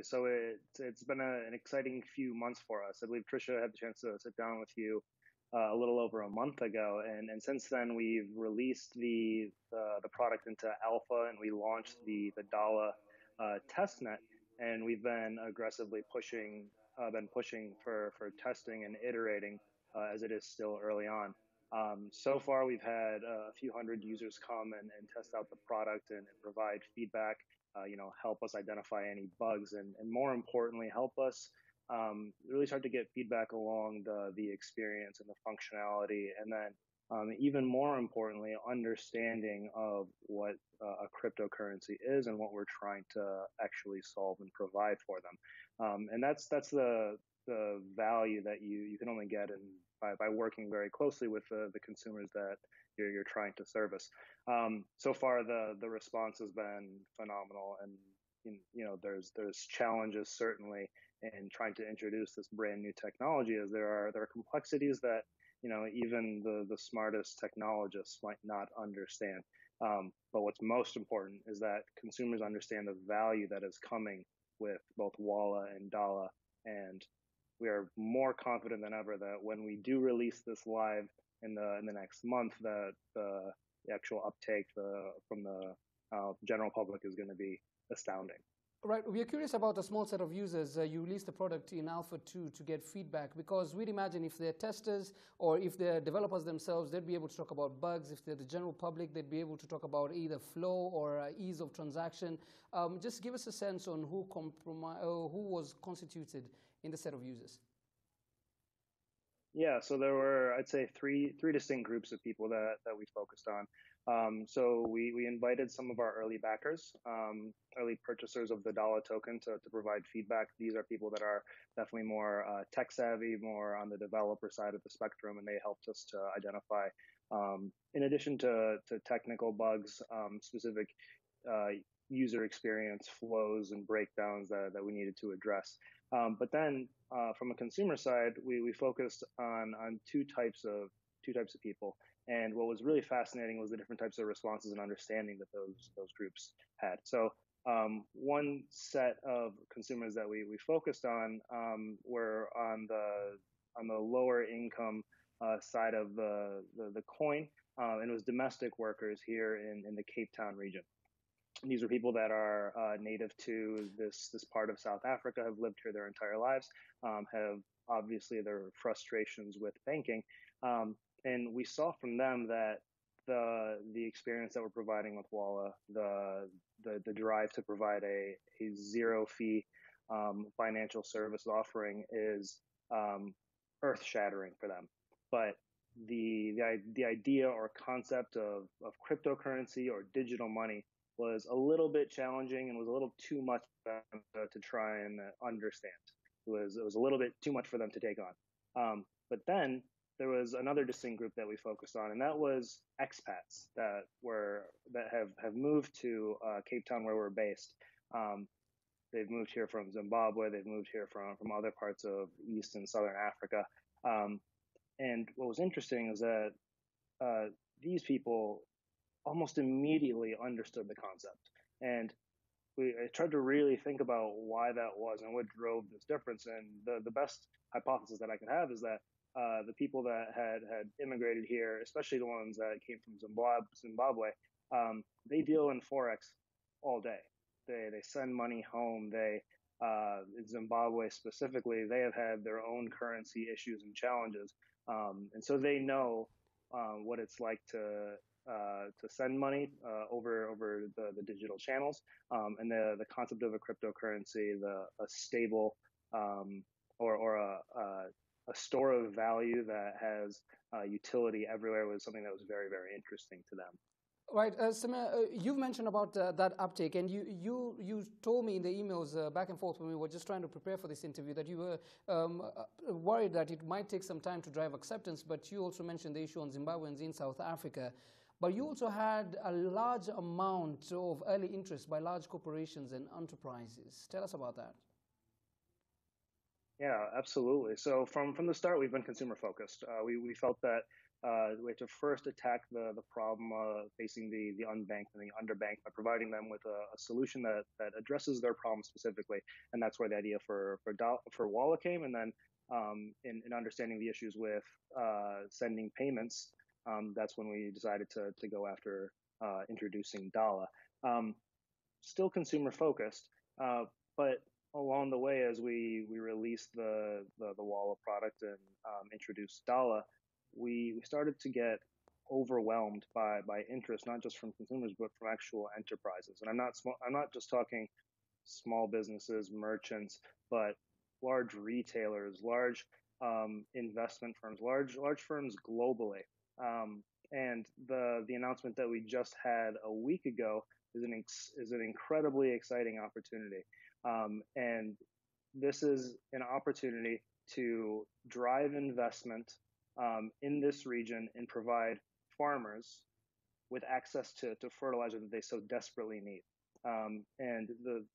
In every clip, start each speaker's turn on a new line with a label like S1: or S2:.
S1: So it's been an exciting few months for us. I believe Trisha had the chance to sit down with you a little over a month ago, and since then we've released the product into alpha, and we launched the Dala test net, and we've been aggressively pushing for testing and iterating as it is still early on. So far, we've had a few hundred users come and test out the product and provide feedback, help us identify any bugs, and more importantly, help us really start to get feedback along the experience and the functionality, and then even more importantly, understanding of what a cryptocurrency is and what we're trying to actually solve and provide for them. And that's the value that you can only get by working very closely with the consumers that you're trying to service. So far, the response has been phenomenal, and there's challenges certainly in trying to introduce this brand new technology, as there are complexities that even the smartest technologists might not understand. But what's most important is that consumers understand the value that is coming with both Walla and Dala, and we are more confident than ever that when we do release this live in the next month, that the actual uptake from the general public is going to be astounding.
S2: Right. We are curious about a small set of users. You released the product in Alpha 2 to get feedback, because we'd imagine if they're testers or if they're developers themselves, they'd be able to talk about bugs. If they're the general public, they'd be able to talk about either flow or ease of transaction. Just give us a sense on who was constituted in the set of users.
S1: Yeah, so there were, I'd say, three distinct groups of people that we focused on. So we invited some of our early backers, early purchasers of the Dala token to provide feedback. These are people that are definitely more tech savvy, more on the developer side of the spectrum, and they helped us to identify, in addition to technical bugs, specific user experience flows and breakdowns that we needed to address. But then from a consumer side, we focused on two types of people. And what was really fascinating was the different types of responses and understanding that those groups had. So one set of consumers that we focused on were on the lower income side of the coin, and it was domestic workers here in the Cape Town region. These are people that are native to this part of South Africa, have lived here their entire lives, have obviously their frustrations with banking, and we saw from them that the experience that we're providing with Walla, the drive to provide a zero fee financial service offering is earth shattering for them. But the idea or concept of cryptocurrency or digital money was a little bit challenging and was a little too much for them to try and understand. It was a little bit too much for them to take on. But then there was another distinct group that we focused on, and that was expats that have moved to Cape Town, where we're based. They've moved here from Zimbabwe. They've moved here from other parts of East and Southern Africa. And what was interesting is that these people almost immediately understood the concept. And I tried to really think about why that was and what drove this difference. And the best hypothesis that I could have is that the people that had immigrated here, especially the ones that came from Zimbabwe, they deal in Forex all day. They send money home. In Zimbabwe specifically, they have had their own currency issues and challenges. And so they know what it's like to send money over the digital channels, and the concept of a cryptocurrency, a stable or a store of value that has utility everywhere, was something that was very, very interesting to them.
S2: Right, Samir, you've mentioned about that uptake, and you told me in the emails back and forth when we were just trying to prepare for this interview that you were worried that it might take some time to drive acceptance, but you also mentioned the issue on Zimbabweans in South Africa. But you also had a large amount of early interest by large corporations and enterprises. Tell us about that.
S1: Yeah, absolutely. So from the start, we've been consumer focused. We felt that we have to first attack the problem facing the unbanked and the underbanked by providing them with a solution that addresses their problem specifically. And that's where the idea for Walla came. And then in understanding the issues with sending payments, that's when we decided to go after introducing Dala. Still consumer focused, but along the way, as we released the Walla product and introduced Dala, we started to get overwhelmed by interest, not just from consumers, but from actual enterprises. And I'm not just talking small businesses, merchants, but large retailers, large investment firms, large firms globally. And the announcement that we just had a week ago is an incredibly exciting opportunity. And this is an opportunity to drive investment in this region and provide farmers with access to fertilizer that they so desperately need. And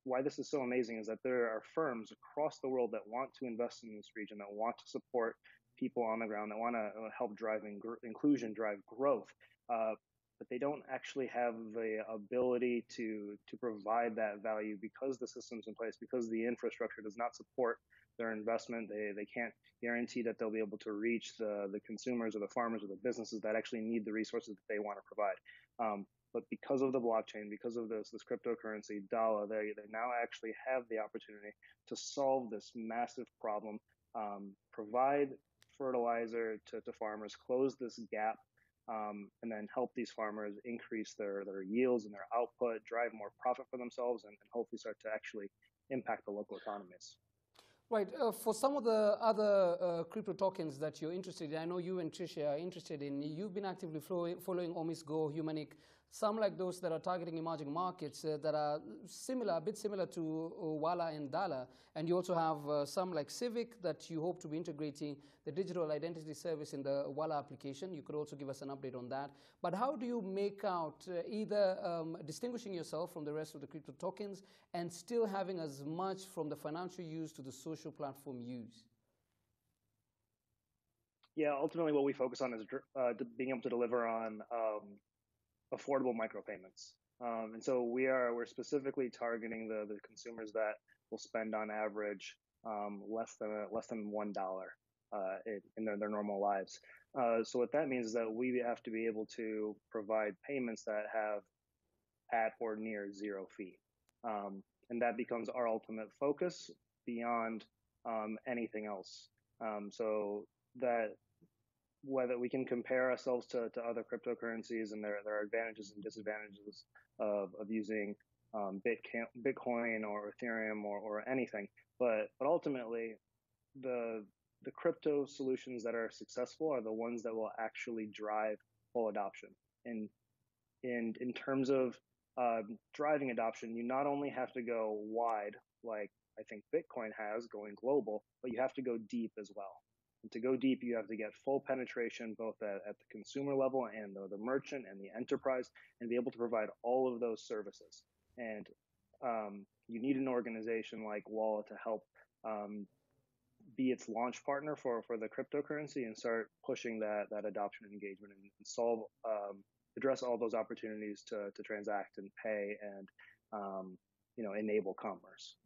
S1: why this is so amazing is that there are firms across the world that want to invest in this region, that want to support people on the ground, that want to help drive inclusion, drive growth, but they don't actually have the ability to provide that value because the system's in place, because the infrastructure does not support their investment. They can't guarantee that they'll be able to reach the consumers or the farmers or the businesses that actually need the resources that they want to provide. But because of the blockchain, because of this cryptocurrency, Dala, they now actually have the opportunity to solve this massive problem, provide fertilizer to farmers, close this gap, and then help these farmers increase their yields and their output, drive more profit for themselves, and hopefully start to actually impact the local economies.
S2: Right. For some of the other crypto tokens that you're interested in, I know you and Tricia are interested in, you've been actively following Omis Go, Humanic, some like those that are targeting emerging markets that are a bit similar to Walla and Dala. And you also have some like Civic that you hope to be integrating the digital identity service in the Walla application. You could also give us an update on that. But how do you make out either distinguishing yourself from the rest of the crypto tokens and still having as much from the financial use to the social platform use?
S1: Yeah, ultimately what we focus on is being able to deliver on affordable micropayments. And so we're specifically targeting the consumers that will spend on average less than $1 in their normal lives. So what that means is that we have to be able to provide payments that have at or near zero fee. And that becomes our ultimate focus beyond anything else. So that whether we can compare ourselves to other cryptocurrencies, and there are advantages and disadvantages of using Bitcoin or Ethereum or anything, but ultimately the crypto solutions that are successful are the ones that will actually drive full adoption. And in terms of driving adoption, you not only have to go wide, like I think Bitcoin has, going global, but you have to go deep as well. And to go deep, you have to get full penetration both at the consumer level and the merchant and the enterprise, and be able to provide all of those services. And you need an organization like Walla to help be its launch partner for the cryptocurrency and start pushing that adoption and engagement and address all those opportunities to transact and pay and enable commerce.